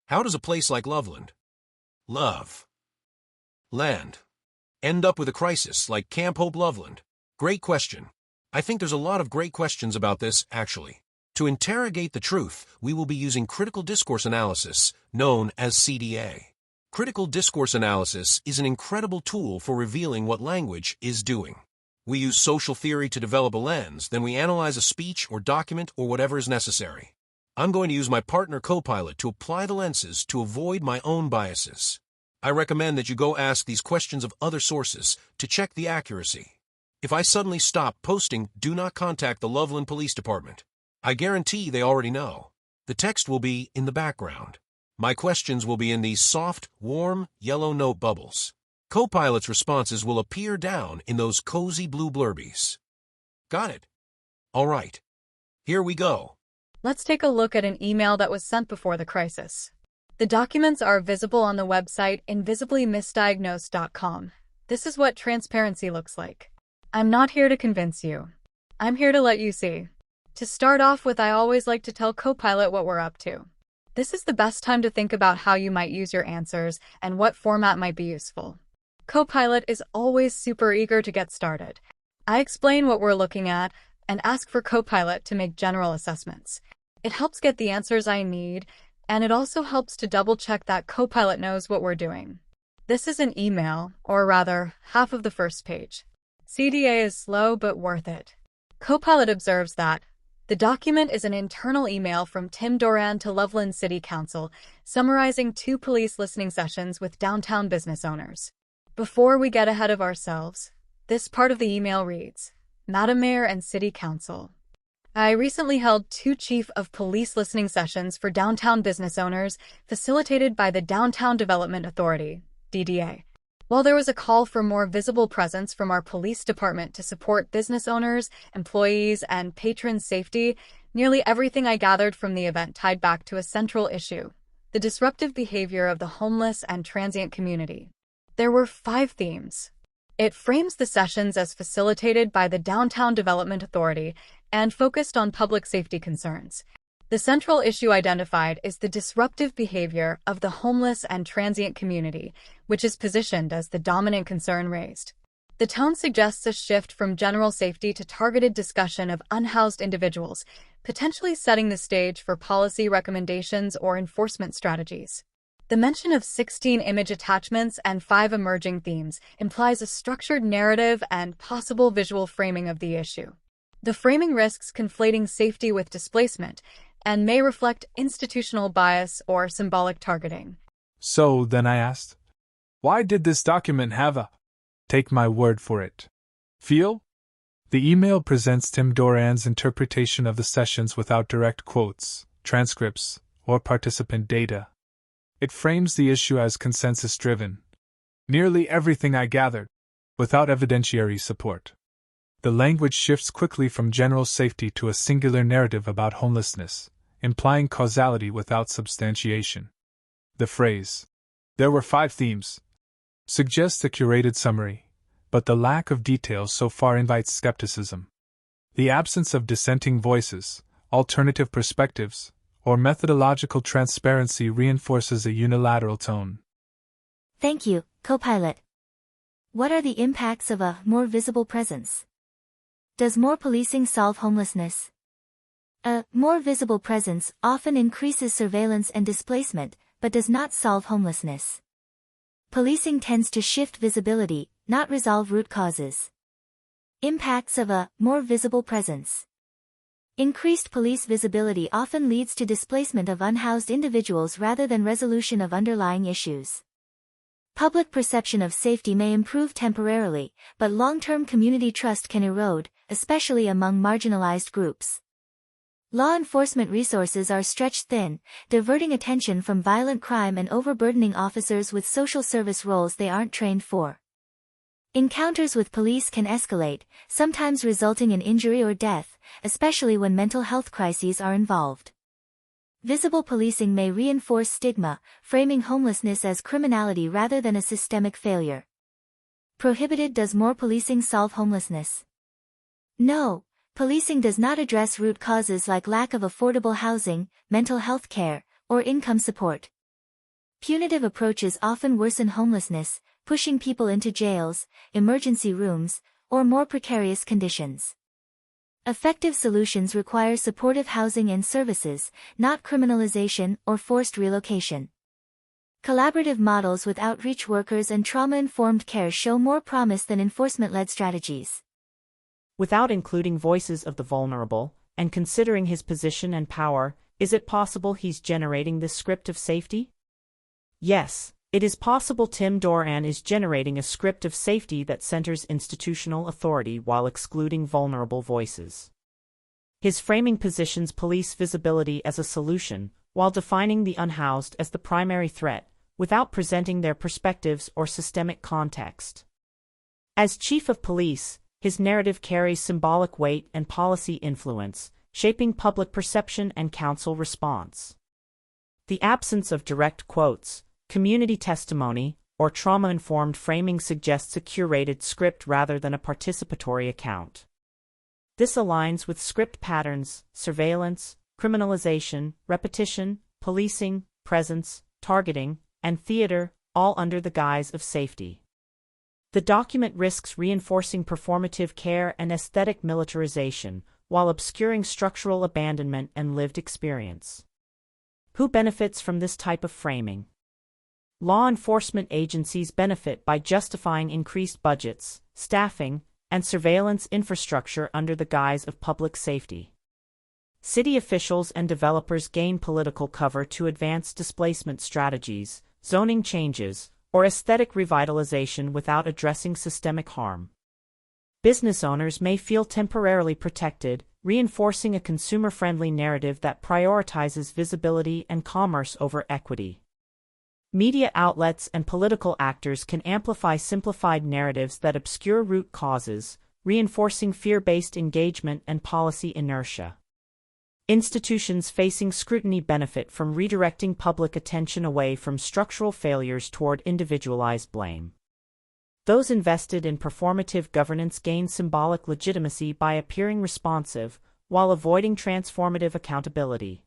How does a place like Loveland, love, land, end up with a crisis like Camp Hope Loveland? Great question. I think there's a lot of great questions about this, actually. To interrogate the truth, we will be using critical discourse analysis, known as CDA. Critical discourse analysis is an incredible tool for revealing what language is doing. We use social theory to develop a lens, then we analyze a speech or document or whatever is necessary. I'm going to use my partner co-pilot to apply the lenses to avoid my own biases. I recommend that you go ask these questions of other sources to check the accuracy. If I suddenly stop posting, do not contact the Loveland Police Department. I guarantee they already know. The text will be in the background. My questions will be in these soft, warm, yellow note bubbles. Co-pilot's responses will appear down in those cozy blue blurbies. Got it? All right. Here we go. Let's take a look at an email that was sent before the crisis. The documents are visible on the website invisiblymisdiagnosed.com. This is what transparency looks like. I'm not here to convince you. I'm here to let you see. To start off with, I always like to tell co-pilot what we're up to. This is the best time to think about how you might use your answers and what format might be useful. Co-pilot is always super eager to get started. I explain what we're looking at and ask for co-pilot to make general assessments. It helps get the answers I need, and it also helps to double-check that co-pilot knows what we're doing. This is an email, or rather, half of the first page. CDA is slow but worth it. Co-pilot observes that the document is an internal email from Tim Doran to Loveland City Council, summarizing 2 police listening sessions with downtown business owners. Before we get ahead of ourselves, this part of the email reads, Madam Mayor and City Council, I recently held 2 chief of police listening sessions for downtown business owners facilitated by the Downtown Development Authority, DDA. While there was a call for more visible presence from our police department to support business owners, employees, and patrons' safety, nearly everything I gathered from the event tied back to a central issue, the disruptive behavior of the homeless and transient community. There were 5 themes. It frames the sessions as facilitated by the Downtown Development Authority and focused on public safety concerns. The central issue identified is the disruptive behavior of the homeless and transient community, which is positioned as the dominant concern raised. The tone suggests a shift from general safety to targeted discussion of unhoused individuals, potentially setting the stage for policy recommendations or enforcement strategies. The mention of 16 image attachments and 5 emerging themes implies a structured narrative and possible visual framing of the issue. The framing risks conflating safety with displacement and may reflect institutional bias or symbolic targeting. So, then I asked, why did this document have a take my word for it feel? The email presents Tim Doran's interpretation of the sessions without direct quotes, transcripts, or participant data. It frames the issue as consensus-driven. Nearly everything I gathered, without evidentiary support. The language shifts quickly from general safety to a singular narrative about homelessness, implying causality without substantiation. The phrase, there were 5 themes, suggests a curated summary, but the lack of details so far invites skepticism. The absence of dissenting voices, alternative perspectives, or methodological transparency reinforces a unilateral tone. Thank you, co-pilot. What are the impacts of a more visible presence? Does more policing solve homelessness? A more visible presence often increases surveillance and displacement, but does not solve homelessness. Policing tends to shift visibility, not resolve root causes. Impacts of a more visible presence. Increased police visibility often leads to displacement of unhoused individuals rather than resolution of underlying issues. Public perception of safety may improve temporarily, but long-term community trust can erode, especially among marginalized groups. Law enforcement resources are stretched thin, diverting attention from violent crime and overburdening officers with social service roles they aren't trained for. Encounters with police can escalate, sometimes resulting in injury or death, especially when mental health crises are involved. Visible policing may reinforce stigma, framing homelessness as criminality rather than a systemic failure. Prohibited. Does more policing solve homelessness? No, policing does not address root causes like lack of affordable housing, mental health care, or income support. Punitive approaches often worsen homelessness, pushing people into jails, emergency rooms, or more precarious conditions. Effective solutions require supportive housing and services, not criminalization or forced relocation. Collaborative models with outreach workers and trauma-informed care show more promise than enforcement-led strategies. Without including voices of the vulnerable, and considering his position and power, is it possible he's generating this script of safety? Yes, it is possible Tim Doran is generating a script of safety that centers institutional authority while excluding vulnerable voices. His framing positions police visibility as a solution, while defining the unhoused as the primary threat, without presenting their perspectives or systemic context. As chief of police, his narrative carries symbolic weight and policy influence, shaping public perception and council response. The absence of direct quotes, community testimony, or trauma-informed framing suggests a curated script rather than a participatory account. This aligns with script patterns: surveillance, criminalization, repetition, policing, presence, targeting, and theater, all under the guise of safety. The document risks reinforcing performative care and aesthetic militarization, while obscuring structural abandonment and lived experience. Who benefits from this type of framing? Law enforcement agencies benefit by justifying increased budgets, staffing, and surveillance infrastructure under the guise of public safety. City officials and developers gain political cover to advance displacement strategies, zoning changes, or aesthetic revitalization without addressing systemic harm. Business owners may feel temporarily protected, reinforcing a consumer-friendly narrative that prioritizes visibility and commerce over equity. Media outlets and political actors can amplify simplified narratives that obscure root causes, reinforcing fear-based engagement and policy inertia. Institutions facing scrutiny benefit from redirecting public attention away from structural failures toward individualized blame. Those invested in performative governance gain symbolic legitimacy by appearing responsive, while avoiding transformative accountability.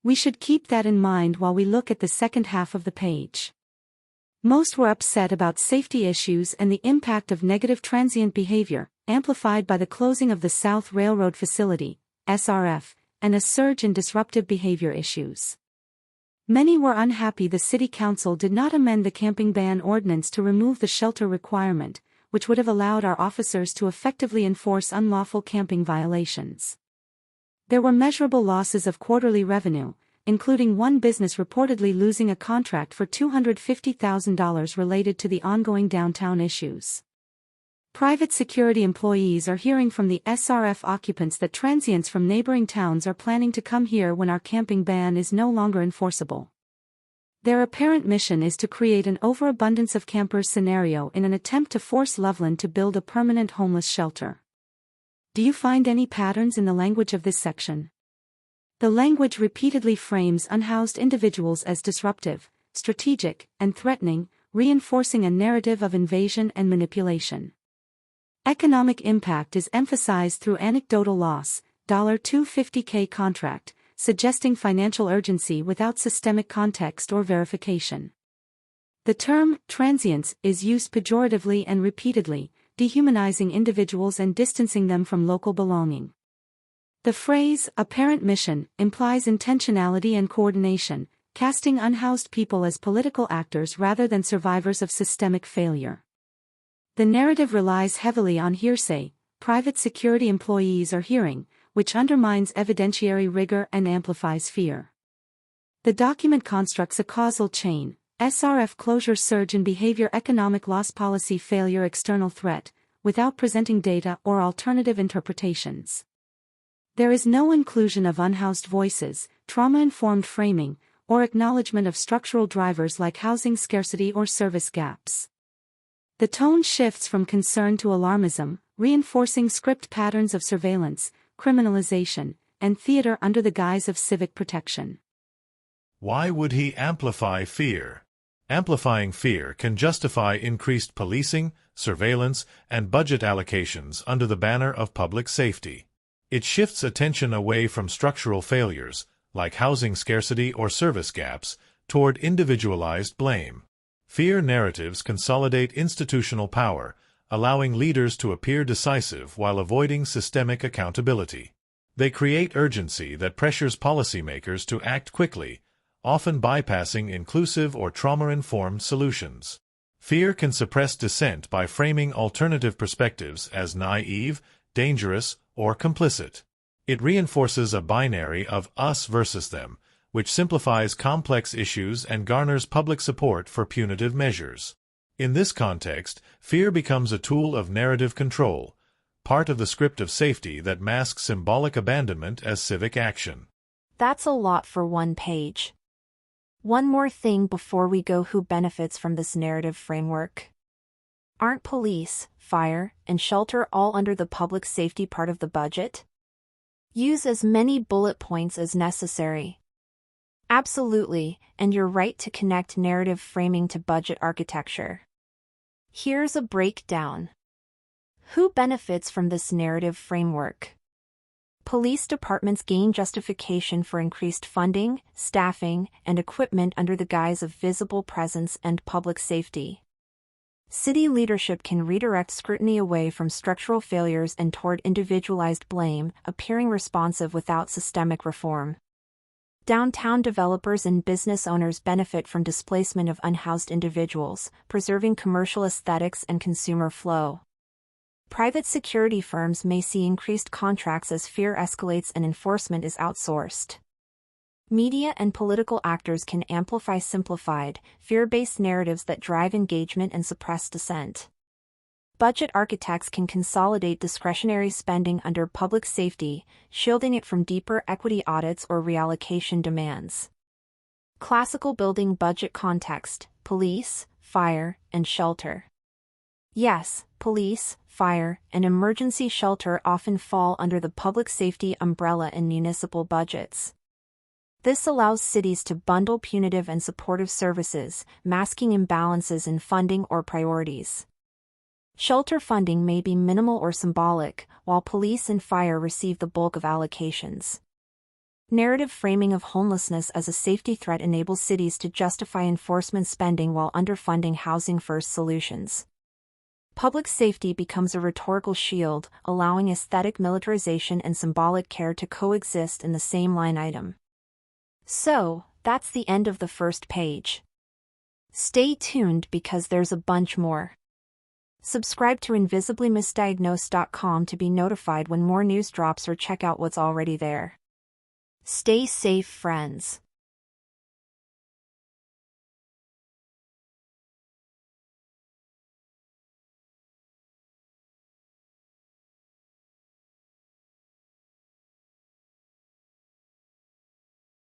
We should keep that in mind while we look at the second half of the page. Most were upset about safety issues and the impact of negative transient behavior, amplified by the closing of the South Railroad Facility, SRF, and a surge in disruptive behavior issues. Many were unhappy the City Council did not amend the camping ban ordinance to remove the shelter requirement, which would have allowed our officers to effectively enforce unlawful camping violations. There were measurable losses of quarterly revenue, including one business reportedly losing a contract for $250,000 related to the ongoing downtown issues. Private security employees are hearing from the SRF occupants that transients from neighboring towns are planning to come here when our camping ban is no longer enforceable. Their apparent mission is to create an overabundance of campers scenario in an attempt to force Loveland to build a permanent homeless shelter. Do you find any patterns in the language of this section? The language repeatedly frames unhoused individuals as disruptive, strategic, and threatening, reinforcing a narrative of invasion and manipulation. Economic impact is emphasized through anecdotal loss, $250K contract, suggesting financial urgency without systemic context or verification. The term transients is used pejoratively and repeatedly, dehumanizing individuals and distancing them from local belonging. The phrase apparent mission implies intentionality and coordination, casting unhoused people as political actors rather than survivors of systemic failure. The narrative relies heavily on hearsay, private security employees are hearing, which undermines evidentiary rigor and amplifies fear. The document constructs a causal chain: SRF closure, surge in behavior, economic loss, policy failure, external threat, without presenting data or alternative interpretations. There is no inclusion of unhoused voices, trauma-informed framing, or acknowledgement of structural drivers like housing scarcity or service gaps. The tone shifts from concern to alarmism, reinforcing script patterns of surveillance, criminalization, and theater under the guise of civic protection. Why would he amplify fear? Amplifying fear can justify increased policing, surveillance, and budget allocations under the banner of public safety. It shifts attention away from structural failures, like housing scarcity or service gaps, toward individualized blame. Fear narratives consolidate institutional power, allowing leaders to appear decisive while avoiding systemic accountability. They create urgency that pressures policymakers to act quickly, often bypassing inclusive or trauma-informed solutions. Fear can suppress dissent by framing alternative perspectives as naive, dangerous, or complicit. It reinforces a binary of us versus them, which simplifies complex issues and garners public support for punitive measures. In this context, fear becomes a tool of narrative control, part of the script of safety that masks symbolic abandonment as civic action. That's a lot for one page. One more thing before we go: who benefits from this narrative framework? Aren't police, fire, and shelter all under the public safety part of the budget? Use as many bullet points as necessary. Absolutely, and you're right to connect narrative framing to budget architecture. Here's a breakdown. Who benefits from this narrative framework? Police departments gain justification for increased funding, staffing, and equipment under the guise of visible presence and public safety. City leadership can redirect scrutiny away from structural failures and toward individualized blame, appearing responsive without systemic reform. Downtown developers and business owners benefit from displacement of unhoused individuals, preserving commercial aesthetics and consumer flow. Private security firms may see increased contracts as fear escalates and enforcement is outsourced. Media and political actors can amplify simplified, fear-based narratives that drive engagement and suppress dissent. Budget architects can consolidate discretionary spending under public safety, shielding it from deeper equity audits or reallocation demands. Classical building budget context: police, fire, and shelter. Yes, police, fire, and emergency shelter often fall under the public safety umbrella in municipal budgets. This allows cities to bundle punitive and supportive services, masking imbalances in funding or priorities. Shelter funding may be minimal or symbolic, while police and fire receive the bulk of allocations. Narrative framing of homelessness as a safety threat enables cities to justify enforcement spending while underfunding housing-first solutions. Public safety becomes a rhetorical shield, allowing aesthetic militarization and symbolic care to coexist in the same line item. So, that's the end of the first page. Stay tuned because there's a bunch more. Subscribe to invisiblymisdiagnosed.com to be notified when more news drops or check out what's already there. Stay safe, friends.